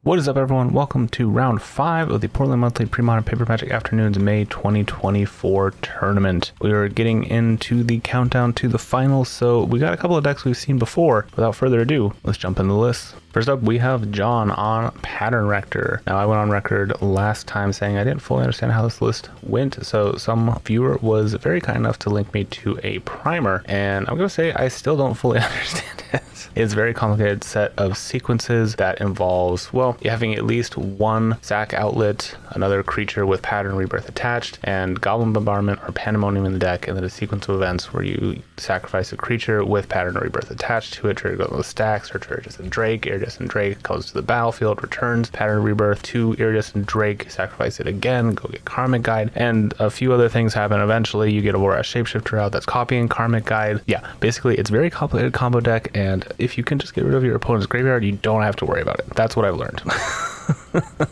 What is up, everyone? Welcome to round 5 of the Portland Monthly Premodern Paper Magic Afternoons May 2024 tournament. We are getting into the countdown to the finals, so we got a couple of decks we've seen before. Without further ado, let's jump in the list. First up, we have John on Pattern Rector. Now, I went on record last time saying I didn't fully understand how this list went, so some viewer was very kind enough to link me to a primer, and I'm going to say I still don't fully understand it. It's a very complicated set of sequences that involves, well, having at least one sack outlet, another creature with Pattern Rebirth attached, and Goblin Bombardment or Pandemonium in the deck, and then a sequence of events where you sacrifice a creature with Pattern Rebirth attached to it, trigger the stacks, or Iridescent Drake. Iridescent Drake goes to the battlefield, returns Pattern Rebirth to Iridescent Drake, sacrifice it again, go get Karmic Guide, and a few other things happen. Eventually, you get a Vorash Shapeshifter out that's copying Karmic Guide. Yeah, basically, it's a very complicated combo deck, and if you can just get rid of your opponent's graveyard, you don't have to worry about it. That's what I've learned.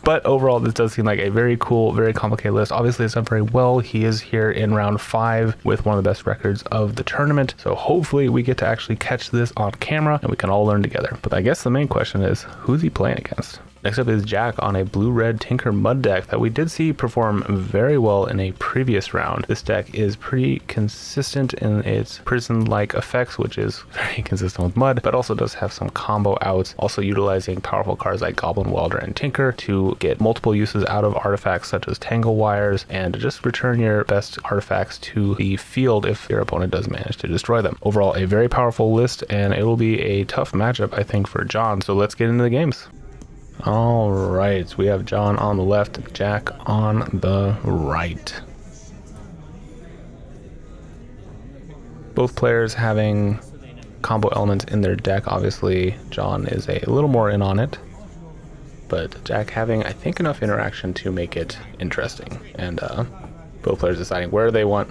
But overall, this does seem like a very cool, very complicated list. Obviously, it's done very well. He is here in round 5 with one of the best records of the tournament. So hopefully we get to actually catch this on camera and we can all learn together. But I guess the main question is, who's he playing against? Next up is Jack on a blue-red Tinker Mud deck that we did see perform very well in a previous round. This deck is pretty consistent in its prison-like effects, which is very consistent with Mud, but also does have some combo outs, also utilizing powerful cards like Goblin Welder and Tinker to get multiple uses out of artifacts such as Tangle Wires, and just return your best artifacts to the field if your opponent does manage to destroy them. Overall, a very powerful list, and it will be a tough matchup, I think, for John, so let's get into the games. All right, we have John on the left, Jack on the right. Both players having combo elements in their deck. Obviously, John is a little more in on it, but Jack having, I think, enough interaction to make it interesting. And both players deciding where they want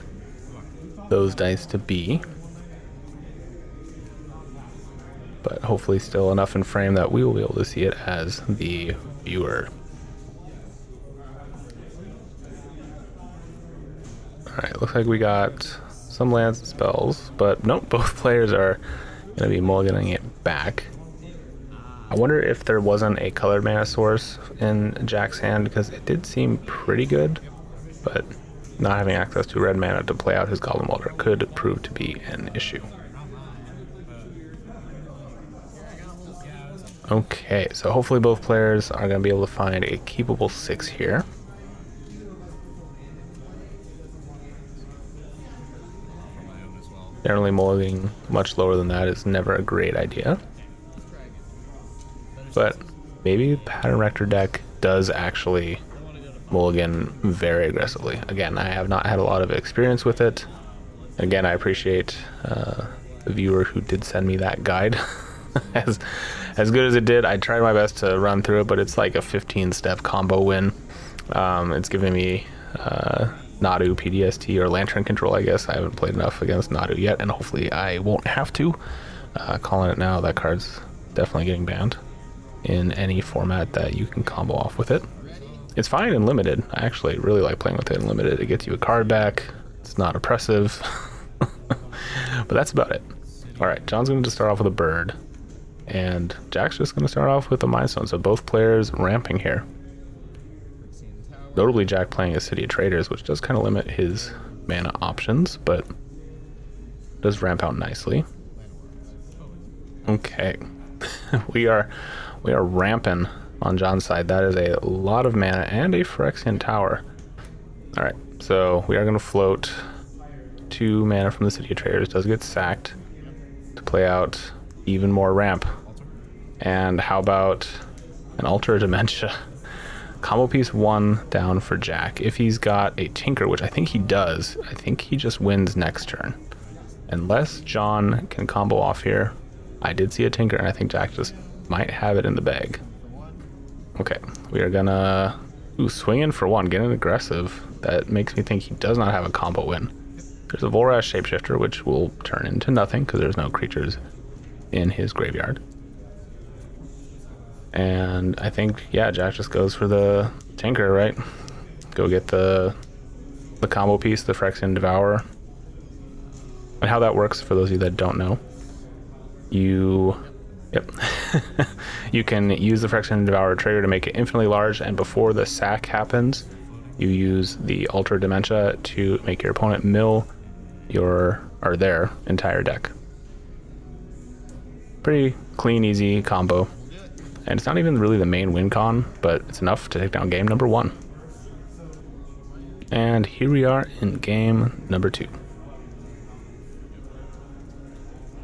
those dice to be. But hopefully still enough in frame that we will be able to see it as the viewer. Alright, looks like we got some lands and spells, but nope, both players are going to be mulliganing it back. I wonder if there wasn't a colored mana source in Jack's hand, because it did seem pretty good, but not having access to red mana to play out his Goblin Welder could prove to be an issue. Okay, so hopefully both players are going to be able to find a keepable 6 here. Generally, mulliganing much lower than that is never a great idea. But maybe Pattern Rector deck does actually mulligan very aggressively. Again, I have not had a lot of experience with it. Again, I appreciate the viewer who did send me that guide. As good as it did, I tried my best to run through it, but it's like a 15-step combo win. It's giving me Nadu, PDST, or Lantern Control, I guess. I haven't played enough against Nadu yet, and hopefully I won't have to. Calling it now, that card's definitely getting banned in any format that you can combo off with it. It's fine in Limited. I actually really like playing with it in Limited. It gets you a card back. It's not oppressive. But that's about it. Alright, John's going to start off with a bird. And Jack's just going to start off with a Mind Stone, so both players ramping here. Notably, Jack playing a City of Traders, which does kind of limit his mana options, but does ramp out nicely. Okay, we are ramping on John's side. That is a lot of mana and a Phyrexian Tower. All right, so we are going to float 2 mana from the City of Traders. Does get sacked to play out even more ramp. And how about an Altar Dementia? Combo piece 1 down for Jack. If he's got a Tinker, which I think he does, I think he just wins next turn. Unless John can combo off here. I did see a Tinker, and I think Jack just might have it in the bag. Okay, we are gonna swing in for 1, getting aggressive. That makes me think he does not have a combo win. There's a Vorash Shapeshifter, which will turn into nothing because there's no creatures in his graveyard. And I think, yeah, Jack just goes for the Tinker, right? Go get the combo piece, the Phyrexian Devourer. And how that works, for those of you that don't know, you Yep. You can use the Phyrexian Devourer trigger to make it infinitely large, and before the sack happens, you use the Alter Dementia to make your opponent mill their entire deck. Pretty clean, easy combo. And it's not even really the main win con, but it's enough to take down game number 1. And here we are in game number 2.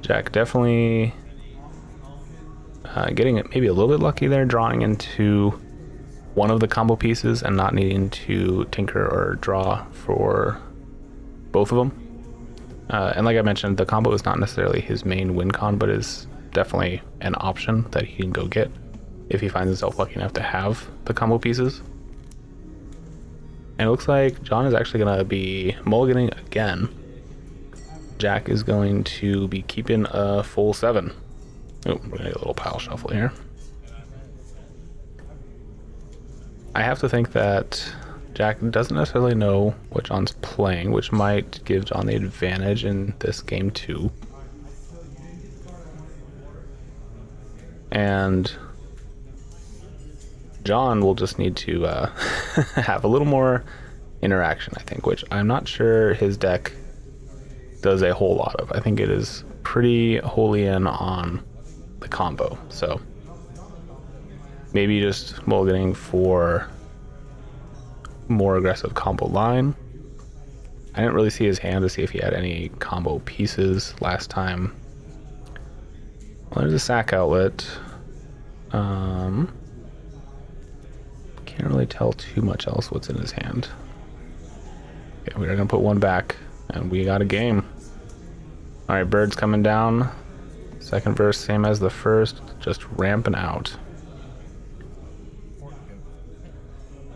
Jack definitely getting it maybe a little bit lucky there, drawing into one of the combo pieces and not needing to tinker or draw for both of them. And like I mentioned, the combo is not necessarily his main win con, but is definitely an option that he can go get if he finds himself lucky enough to have the combo pieces. And it looks like John is actually going to be mulliganing again. Jack is going to be keeping a full 7. Oh, we're going to get a little pile shuffle here. I have to think that Jack doesn't necessarily know what John's playing, which might give John the advantage in this game too. And John will just need to have a little more interaction, I think, which I'm not sure his deck does a whole lot of. I think it is pretty wholly in on the combo. So maybe just mulliganing for more aggressive combo line. I didn't really see his hand to see if he had any combo pieces last time. Well, there's a sack outlet. Can't really tell too much else what's in his hand. Okay, we're gonna put one back and we got a game. All right, bird's coming down. Second verse, same as the first, just ramping out.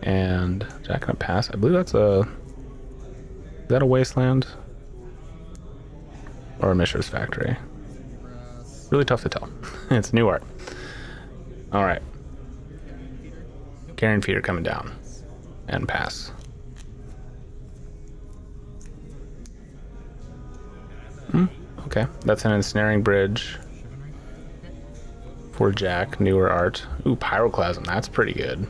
And Jack gonna pass. I believe that's is that a wasteland? Or a Mishra's Factory? Really tough to tell. It's new art. All right. Carrion Feeder coming down. And pass. Okay, that's an Ensnaring Bridge for Jack. Newer art. Ooh, Pyroclasm. That's pretty good.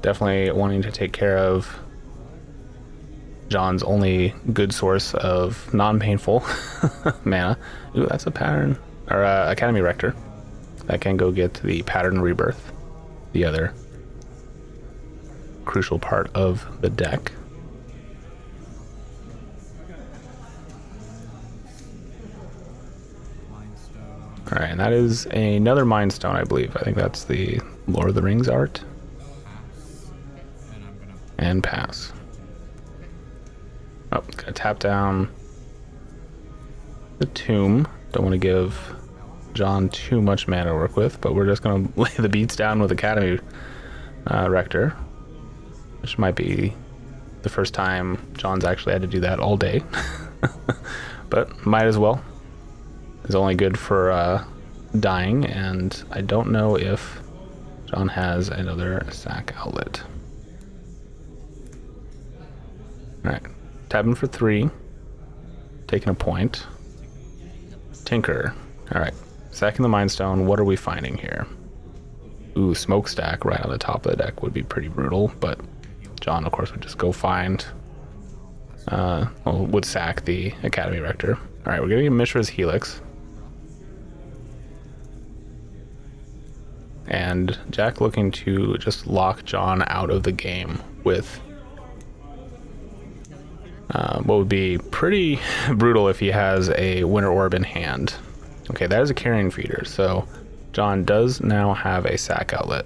Definitely wanting to take care of John's only good source of non-painful mana. Ooh, that's a pattern, or Academy Rector. That can go get the Pattern Rebirth, the other crucial part of the deck. All right, and that is another Mind Stone, I believe. I think that's the Lord of the Rings art. And pass. Oh, gonna tap down the Tomb. Don't want to give John too much mana to work with, but we're just gonna lay the beats down with Academy Rector, which might be the first time John's actually had to do that all day. But might as well. It's only good for dying, and I don't know if John has another sack outlet. Alright, tapping for 3, taking a point. Tinker. Alright, sacking the Mind Stone. What are we finding here? Ooh, Smokestack right on the top of the deck would be pretty brutal, but John, of course, would just go find, would sack the Academy Rector. Alright, we're getting a Mishra's Helix. And Jack looking to just lock John out of the game with what would be pretty brutal if he has a Winter Orb in hand. Okay, that is a Carrion Feeder, so John does now have a sack outlet.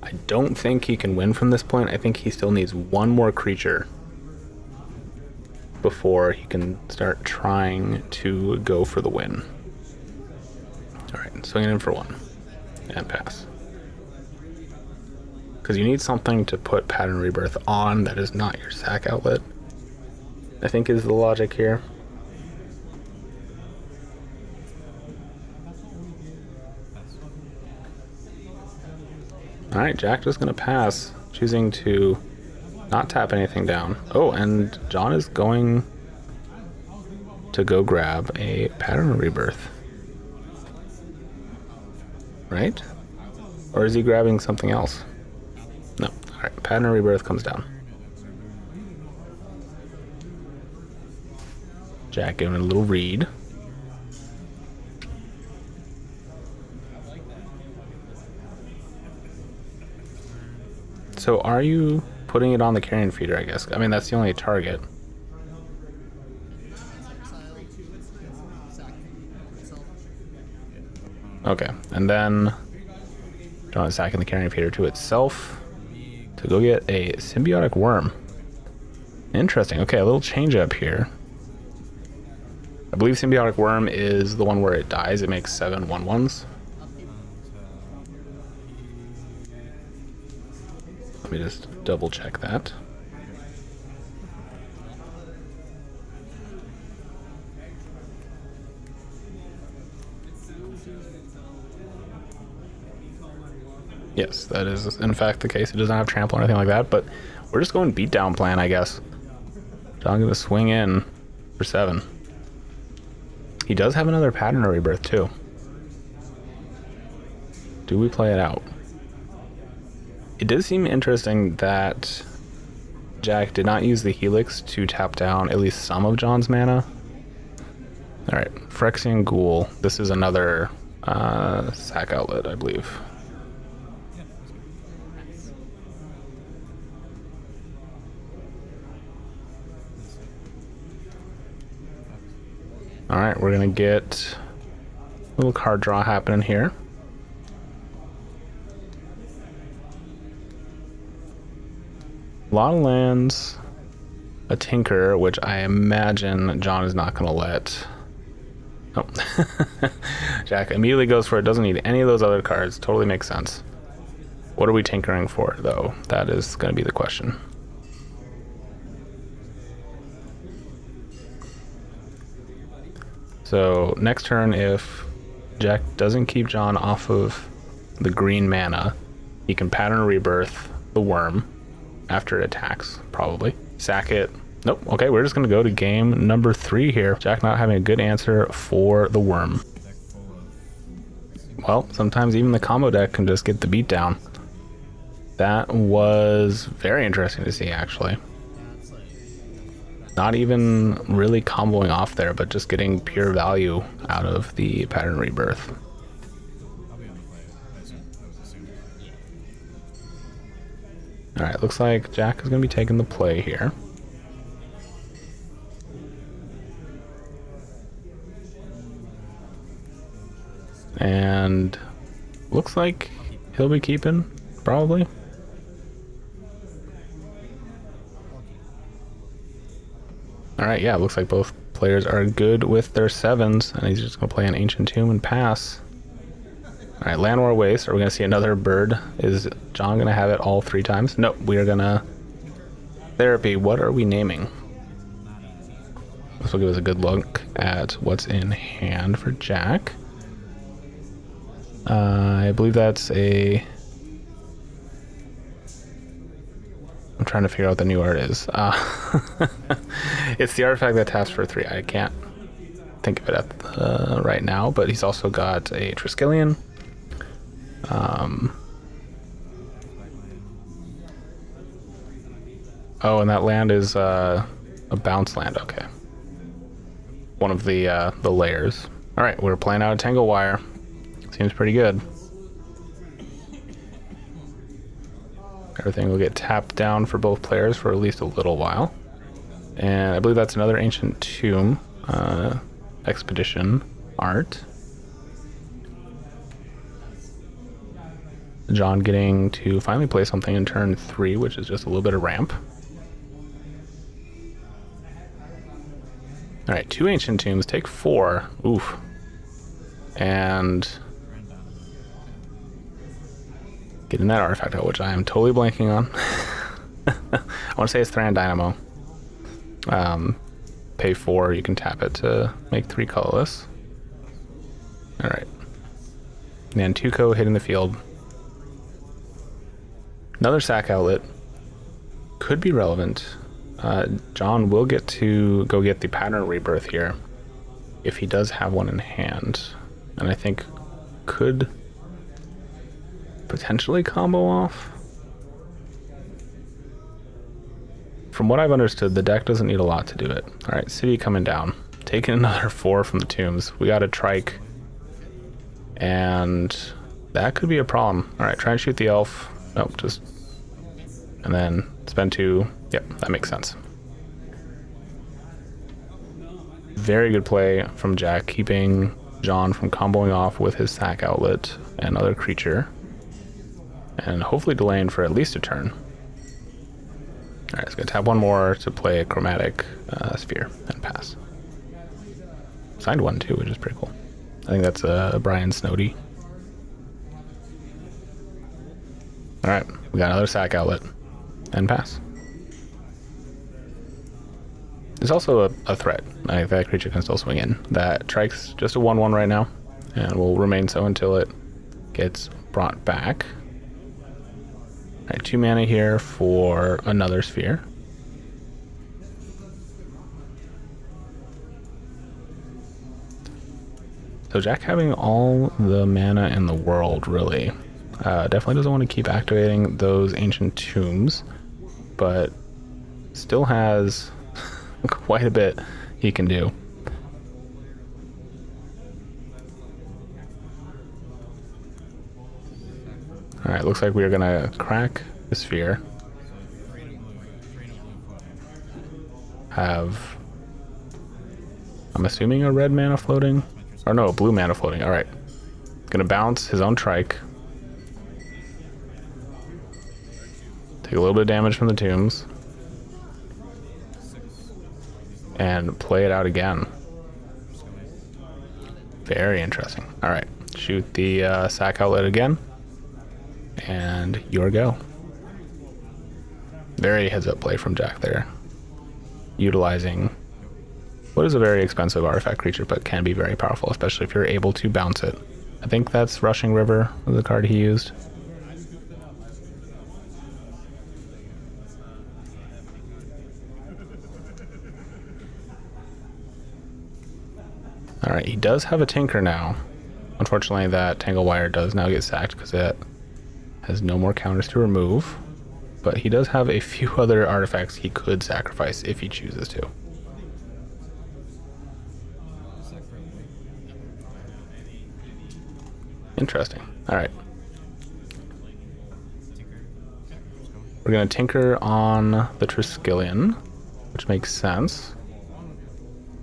I don't think he can win from this point. I think he still needs one more creature before he can start trying to go for the win. Alright, swinging in for 1 and pass. Because you need something to put Pattern Rebirth on that is not your sack outlet, I think is the logic here. Alright, Jack just going to pass, choosing to not tap anything down. Oh, and John is going to go grab a Pattern Rebirth. Right? Or is he grabbing something else? No. Alright, Pattern Rebirth comes down. Jack giving it a little read. So are you putting it on the carrion feeder, I guess? I mean, that's the only target. Okay, and then John is sacking the carrion feeder to itself to go get a symbiotic worm. Interesting. Okay, a little change up here. I believe symbiotic worm is the one where it dies. It makes 7 1/1s. Let me just double check that. Yes, that is in fact the case. It doesn't have trample or anything like that, but we're just going beatdown plan, I guess. John gonna swing in for 7. He does have another Pattern Rebirth too. Do we play it out? It does seem interesting that Jack did not use the Helix to tap down at least some of John's mana. Alright, Phyrexian Ghoul. This is another sack outlet, I believe. Alright, we're gonna get a little card draw happening here. A lot of lands, a Tinker, which I imagine John is not gonna let. Oh. Jack immediately goes for it, doesn't need any of those other cards, totally makes sense. What are we tinkering for, though? That is gonna be the question. So next turn, if Jack doesn't keep John off of the green mana, he can Pattern Rebirth the worm after it attacks, probably. Sack it. Nope. Okay, we're just going to go to game number 3 here. Jack not having a good answer for the worm. Well, sometimes even the combo deck can just get the beat down. That was very interesting to see, actually. Not even really comboing off there, but just getting pure value out of the Pattern Rebirth. Alright, looks like Jack is going to be taking the play here. And looks like he'll be keeping, probably. Alright, yeah, looks like both players are good with their 7s, and he's just going to play an Ancient Tomb and pass. Alright, Land War Waste. Are we going to see another bird? Is John going to have it all 3 times? Nope, we are going to... Therapy, what are we naming? This will give us a good look at what's in hand for Jack. I believe that's a... I'm trying to figure out what the new art is. It's the artifact that taps for 3. I can't think of it at right now, but he's also got a Triskelion. Oh, and that land is a bounce land. Okay, one of the layers. All right, we're playing out a Tangle Wire. Seems pretty good. Everything will get tapped down for both players for at least a little while. And I believe that's another Ancient Tomb expedition art. John getting to finally play something in turn 3, which is just a little bit of ramp. Alright, 2 Ancient Tombs, take 4. Oof. And getting that artifact out, which I am totally blanking on. I want to say it's Thran Dynamo. Pay 4, you can tap it to make 3 colorless. Alright. And Tuco hitting the field. Another sack outlet. Could be relevant. John will get to go get the Pattern Rebirth here. if he does have one in hand, and I think could potentially combo off. From what I've understood, the deck doesn't need a lot to do it. All right, City coming down, taking another 4 from the tombs. We got a trike, and that could be a problem. All right, try and shoot the elf. Nope, just, and then spend 2. Yep, that makes sense. Very good play from Jack, keeping John from comboing off with his sack outlet and other creature, and hopefully delaying for at least a turn. All right, let's go tap one more to play a chromatic sphere and pass. Signed one too, which is pretty cool. I think that's Brian Snowdy. All right, we got another sack outlet and pass. There's also a threat. Like, that creature can still swing in. That trike's just a 1/1 right now, and will remain so until it gets brought back. All right, 2 mana here for another sphere. So Jack having all the mana in the world, really. Definitely doesn't want to keep activating those ancient tombs, but still has quite a bit he can do. All right, looks like we are gonna crack the sphere. Have, I'm assuming, a red mana floating, or no, a blue mana floating. All right, gonna bounce his own trike. Take a little bit of damage from the tombs. And play it out again. Very interesting. All right, shoot the sack outlet again, and your go. Very heads-up play from Jack there, utilizing what is a very expensive artifact creature, but can be very powerful, especially if you're able to bounce it. I think that's Rushing River, the card he used. All right, he does have a Tinker now. Unfortunately, that Tangle Wire does now get sacked because it has no more counters to remove. But he does have a few other artifacts he could sacrifice if he chooses to. Interesting. All right. We're going to Tinker on the Triskelion, which makes sense.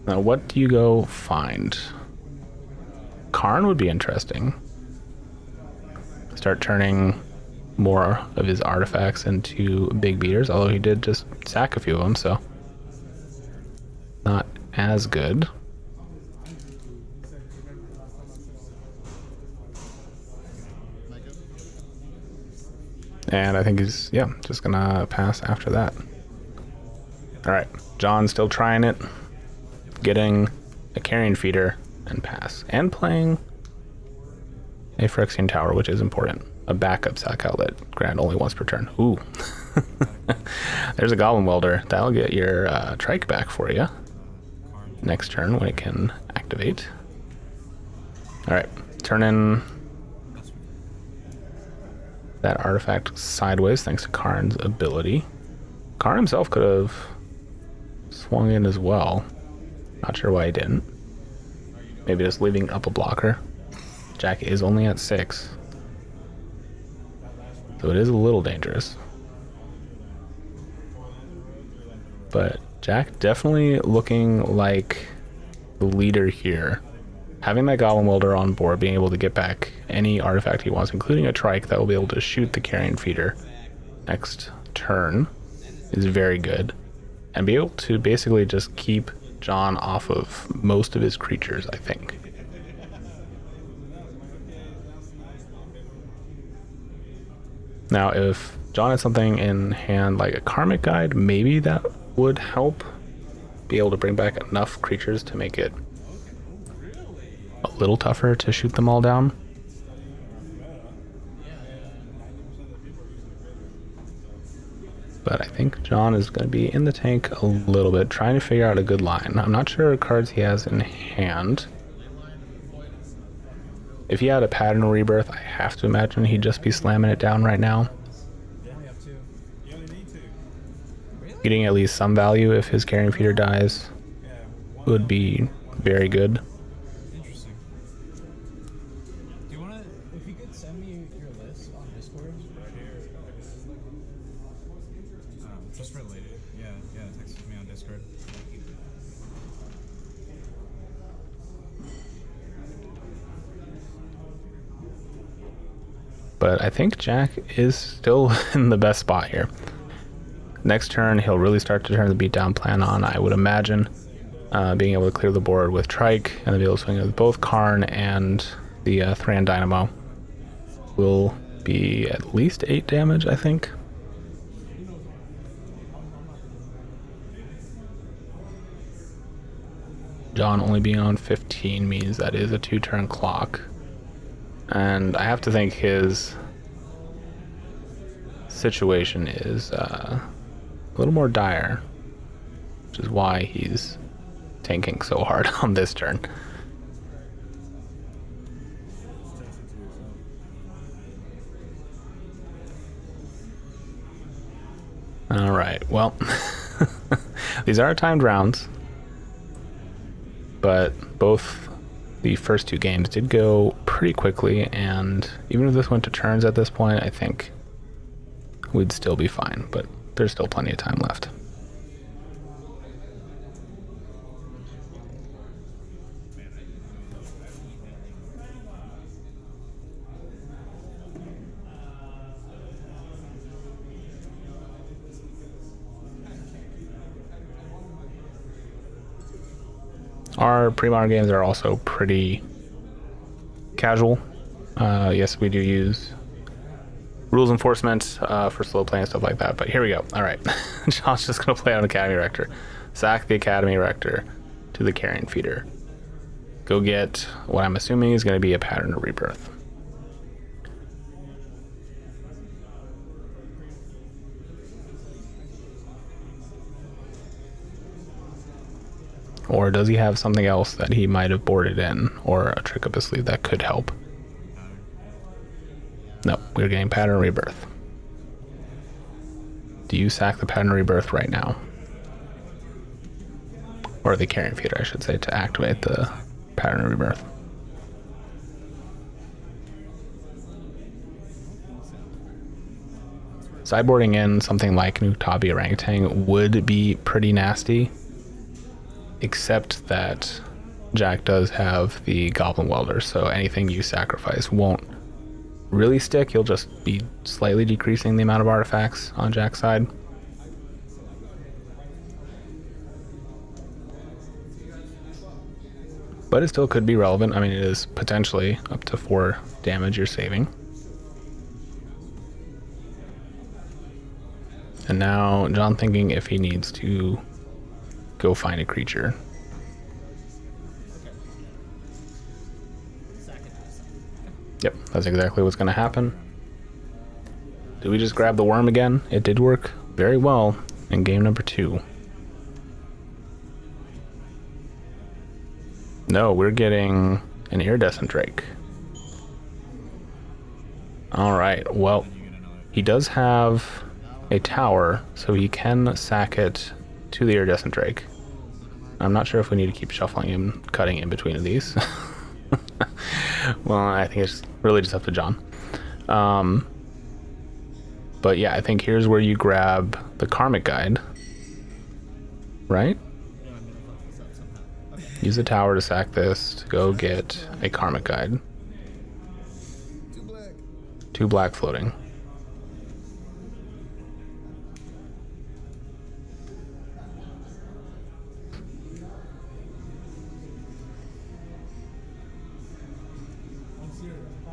Now, what do you go find? Karn would be interesting. Start turning more of his artifacts into big beaters, although he did just sack a few of them, so not as good. And I think he's, yeah, just gonna pass after that. All right, John's still trying it. Getting a Carrion Feeder and pass. And playing a Phyrexian Tower, which is important. A backup sack outlet. Grant only once per turn. Ooh. There's a Goblin Welder. That'll get your trike back for you next turn when it can activate. All right, turn in that artifact sideways thanks to Karn's ability. Karn himself could have swung in as well. Not sure why he didn't. Maybe just leaving up a blocker. Jack is only at 6. So it is a little dangerous. But Jack definitely looking like the leader here. Having that Goblin Welder on board, being able to get back any artifact he wants, including a trike that will be able to shoot the Carrion Feeder next turn, is very good. And be able to basically just keep John off of most of his creatures, I think. Now, if John had something in hand like a Karmic Guide, maybe that would help be able to bring back enough creatures to make it a little tougher to shoot them all down. But I think John is going to be in the tank a little bit, trying to figure out a good line. I'm not sure what cards he has in hand. If he had a Pattern Rebirth, I have to imagine he'd just be slamming it down right now. Getting at least some value if his Carrion Feeder dies would be very good. Interesting. Do you want to, if you could send me your list on Discord? Right here. Just related. Yeah, text me on Discord. But I think Jack is still in the best spot here. Next turn, he'll really start to turn the beatdown plan on, I would imagine. Being able to clear the board with Trike and then be able to swing with both Karn and the Thran Dynamo will be at least 8 damage, I think. John only being on 15 means that is a 2-turn clock. And I have to think his situation is a little more dire, which is why he's tanking so hard on this turn. All right, well, these are timed rounds, but both the first 2 games did go pretty quickly, and even if this went to turns at this point, I think we'd still be fine, but there's still plenty of time left. Our Premodern games are also pretty casual. Yes, we do use rules enforcement for slow play and stuff like that, but here we go. All right, John's just gonna play on Academy Rector. Sack the Academy Rector to the Carrion Feeder. Go get what I'm assuming is gonna be a Pattern of Rebirth. Or does he have something else that he might have boarded in, or a trick up his sleeve that could help? No, we're getting Pattern Rebirth. Do you sack the Pattern Rebirth right now? Or the Carrion Feeder, I should say, to activate the Pattern Rebirth. Sideboarding in something like Nuktabi Orangutan would be pretty nasty, except that Jack does have the Goblin Welder, so anything you sacrifice won't really stick. You'll just be slightly decreasing the amount of artifacts on Jack's side. But it still could be relevant. I mean, it is potentially up to 4 damage you're saving. And now John thinking if he needs to go find a creature. Yep, that's exactly what's going to happen. Did we just grab the worm again? It did work very well in game number 2. No, we're getting an Iridescent Drake. Alright, well, he does have a tower, so he can sack it to the Iridescent Drake. I'm not sure if we need to keep shuffling and cutting in between of these. Well, I think it's really just up to John. But yeah, I think here's where you grab the Karmic Guide, right? Use the tower to sack this to go get a Karmic Guide. 2 black floating.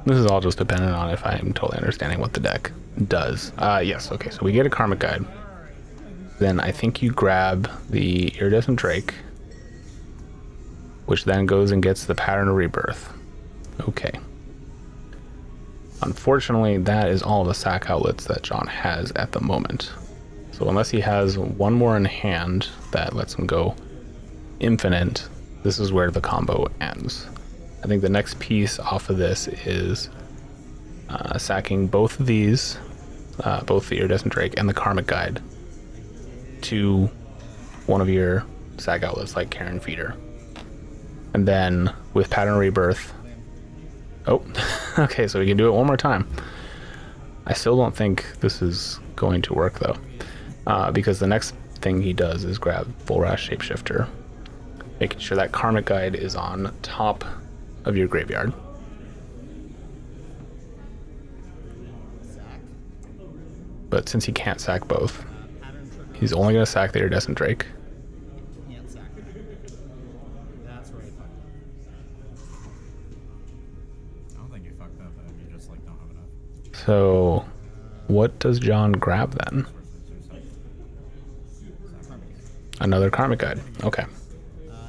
This is all just dependent on if I'm totally understanding what the deck does. Yes, okay, so we get a Karmic Guide. Then I think you grab the Iridescent Drake, which then goes and gets the Pattern of Rebirth. Okay. Unfortunately, that is all the sack outlets that John has at the moment. So So unless he has one more in hand that lets him go infinite, this is where the combo ends. I think the next piece off of this is sacking both of these, both the Iridescent Drake and the Karmic Guide, to one of your sack outlets like Karen Feeder. And then with Pattern Rebirth... Oh, okay, so we can do it one more time. I still don't think this is going to work though, because the next thing he does is grab Full Rash Shapeshifter, making sure that Karmic Guide is on top of your graveyard. But since he can't sack both, he's only going to sack the Iridescent Drake. That's where he fucked up. I don't think you fucked up, you just like don't have enough. So what does John grab then? Another Karmic Guide. Okay.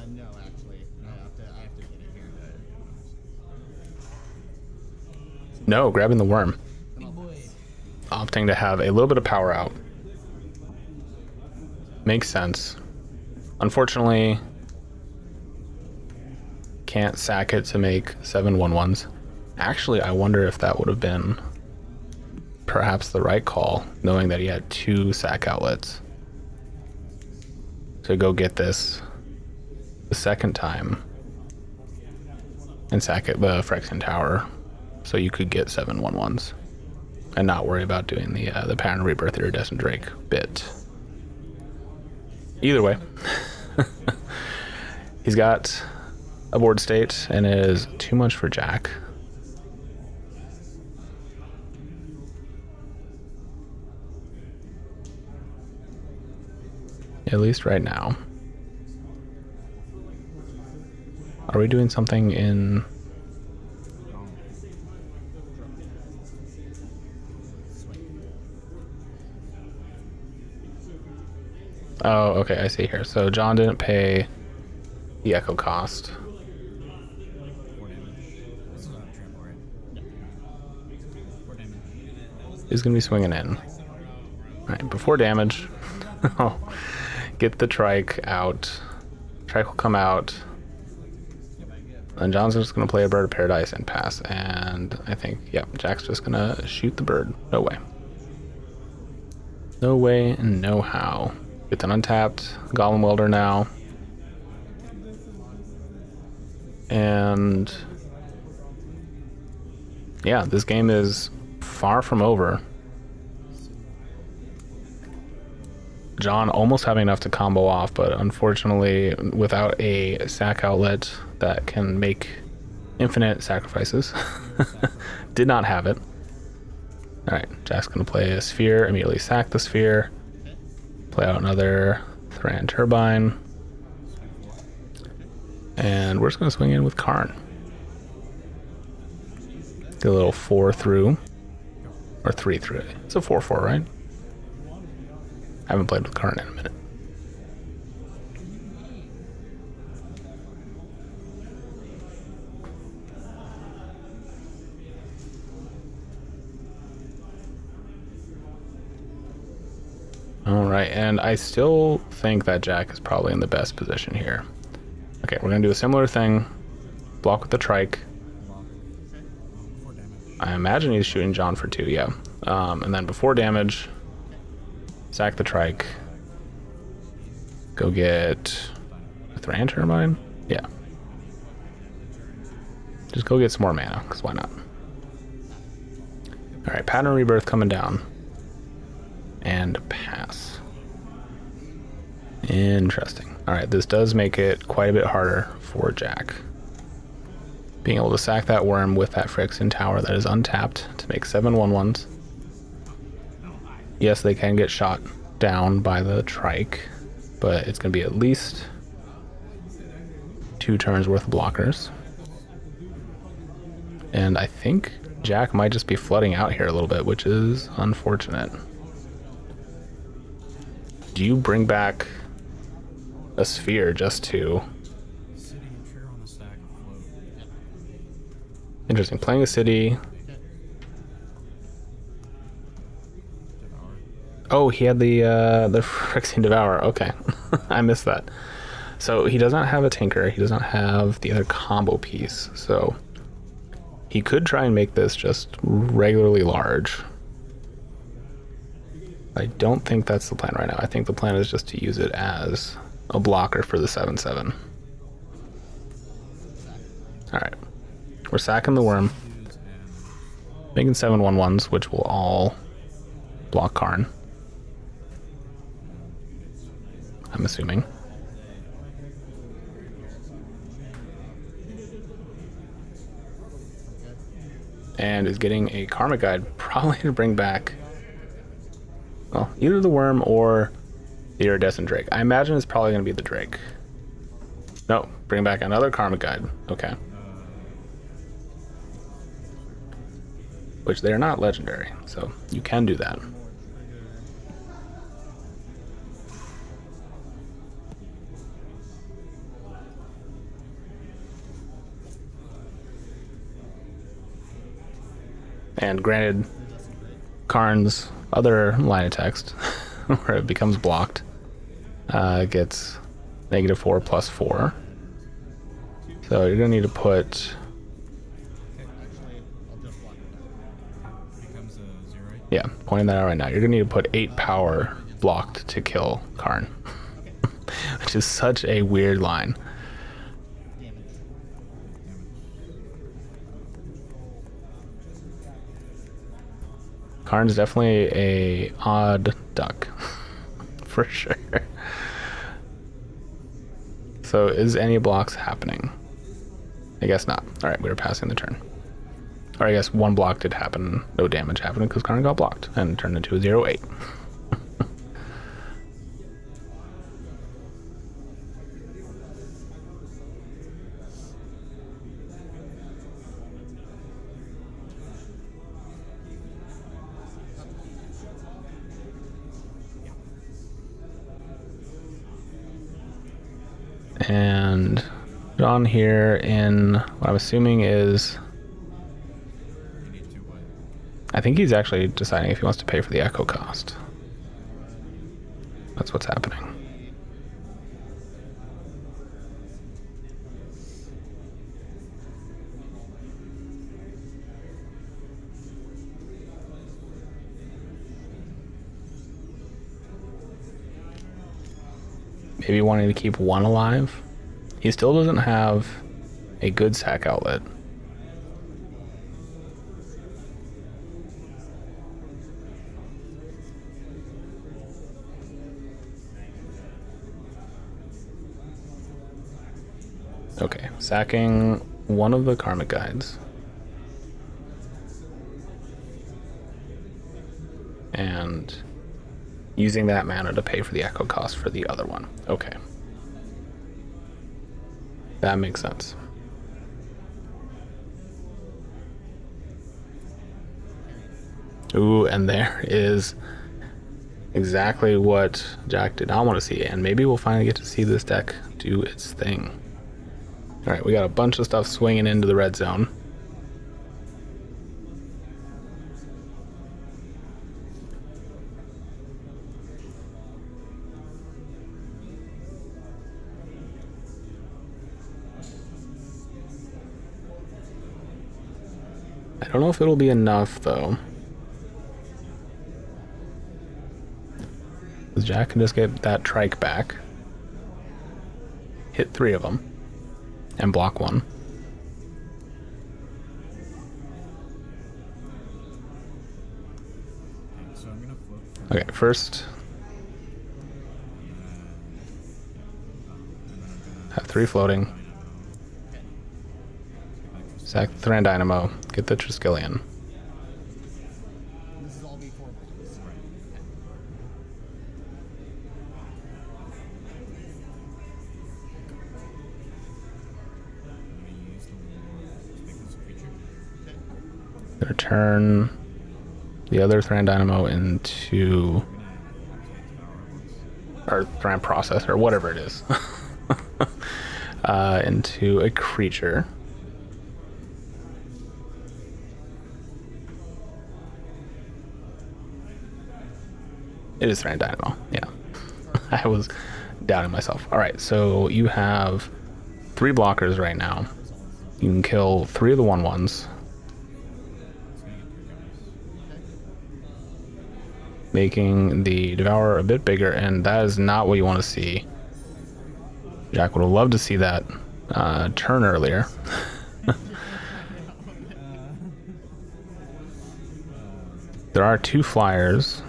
No, actually. I have to hit it here. No, grabbing the worm. Big boy. Opting to have a little bit of power out. Makes sense. Unfortunately, can't sack it to make 7 1/1s. Actually, I wonder if that would have been perhaps the right call, knowing that he had 2 sack outlets. To go get this the second time and sack it the Phyrexian Tower, so you could get 7 1/1s and not worry about doing the Pattern Rebirth Iridescent Drake bit. Either way, he's got a board state and it is too much for Jack. At least right now. Are we doing something in... Oh, okay, I see here. So John didn't pay the echo cost. 4 damage. This is not a trample, right? Yeah. 4 damage. He's going to be swinging in. Alright, before damage, oh, get the Trike out. Trike will come out. And John's just going to play a Bird of Paradise and pass. And I think, yeah, Jack's just going to shoot the bird. No way. No way and no how. Get an untapped Golem Welder now. And yeah, this game is far from over. John almost having enough to combo off, but unfortunately without a sack outlet that can make infinite sacrifices. Did not have it. Alright, Jack's gonna play a sphere, immediately sack the sphere. Play out another Thran Turbine. And we're just going to swing in with Karn. Get a little 4 through. Or 3 through. It's a 4/4, right? I haven't played with Karn in a minute. Alright, and I still think that Jack is probably in the best position here. Okay, we're going to do a similar thing. Block with the Trike. I imagine he's shooting John for 2, yeah. And then before damage, sack the Trike. Go get a Thran Turbine? Yeah. Just go get some more mana, because why not? Alright, Pattern Rebirth coming down. And pass. Interesting. Alright, this does make it quite a bit harder for Jack. Being able to sack that worm with that Phyrexian Tower that is untapped to make 7 1/1s. Yes, they can get shot down by the Trike, but it's going to be at least 2 turns worth of blockers. And I think Jack might just be flooding out here a little bit, which is unfortunate. Do you bring back a sphere just to... Interesting. Playing a city. Oh, he had the Phyrexian Devourer. Okay. I missed that. So he does not have a Tinker. He does not have the other combo piece. So he could try and make this just regularly large. I don't think that's the plan right now. I think the plan is just to use it as a blocker for the 7/7. Alright. We're sacking the worm. Making 7/1/1s, which will all block Karn. I'm assuming. And is getting a Karma Guide, probably to bring back, well, either the worm or the Iridescent Drake. I imagine it's probably going to be the Drake. No, bring back another Karma Guide. Okay. Which they're not legendary, so you can do that. And granted, Karn's other line of text, where it becomes blocked, gets -4 + 4. So you're going to need to put... Yeah, pointing that out right now. You're going to need to put 8 power blocked to kill Karn. Which is such a weird line. Karn's definitely a odd duck, for sure. So is any blocks happening? I guess not. All right, we were passing the turn. Or I guess one block did happen, no damage happened because Karn got blocked and turned into a 0/8. And John here in what I'm assuming is, I think he's actually deciding if he wants to pay for the echo cost. That's what's happening. Maybe wanting to keep one alive. He still doesn't have a good sack outlet. Okay, sacking one of the Karmic Guides. And using that mana to pay for the echo cost for the other one. Okay. That makes sense. Ooh, and there is exactly what Jack did not want to see, and maybe we'll finally get to see this deck do its thing. Alright, we got a bunch of stuff swinging into the red zone. I don't know if it'll be enough, though. Jack can just get that trike back, hit 3 of them, and block 1. Okay, first have 3 floating. Sack the Thran Dynamo, get the Triskelion. This is all before Blitz. Gonna turn the other Thran Dynamo into, or Thran Processor, whatever it is, into a creature. It is Threatened Dynamo, yeah. I was doubting myself. All right, so you have 3 blockers right now. You can kill 3 of the 1/1s. Making the Devourer a bit bigger, and that is not what you want to see. Jack would have loved to see that turn earlier. There are 2 flyers.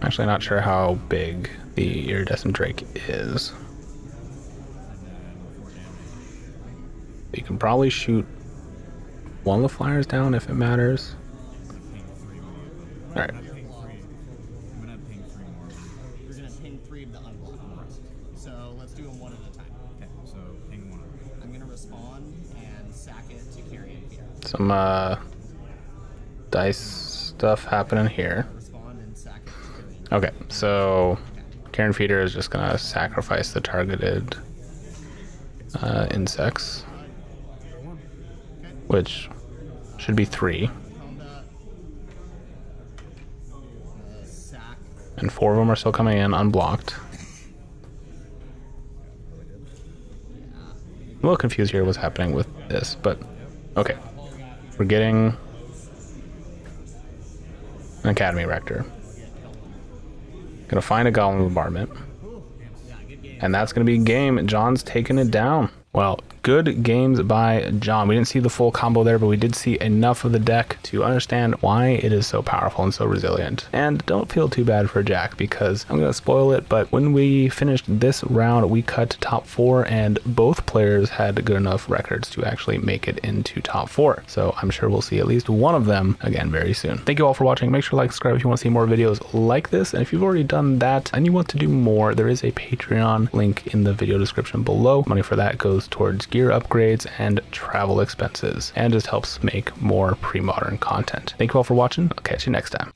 Actually, not sure how big the Iridescent Drake is. You can probably shoot one of the flyers down if it matters. All right. You're gonna ping 3 of the unblocked. So let's do them one at a time. Okay, so ping 1. I'm gonna respond and sack it to Carrion Feeder. Some dice stuff happening here. Respond and sack it to Carrion Feeder. Okay, so Carrion Feeder is just gonna sacrifice the targeted insects, which should be 3, Sack. and 4 of them are still coming in unblocked. I'm a little confused here what's happening with this, but okay. We're getting an Academy Rector. Gonna find a Goblin Bombardment. And that's gonna be game. John's taking it down. Well, good games by John. We didn't see the full combo there, but we did see enough of the deck to understand why it is so powerful and so resilient. And don't feel too bad for Jack, because I'm going to spoil it, but when we finished this round, we cut to top 4, and both players had good enough records to actually make it into top 4. So I'm sure we'll see at least one of them again very soon. Thank you all for watching. Make sure to like, subscribe if you want to see more videos like this. And if you've already done that and you want to do more, there is a Patreon link in the video description below. Money for that goes towards gear upgrades and travel expenses, and just helps make more pre-modern content. Thank you all for watching. I'll catch you next time.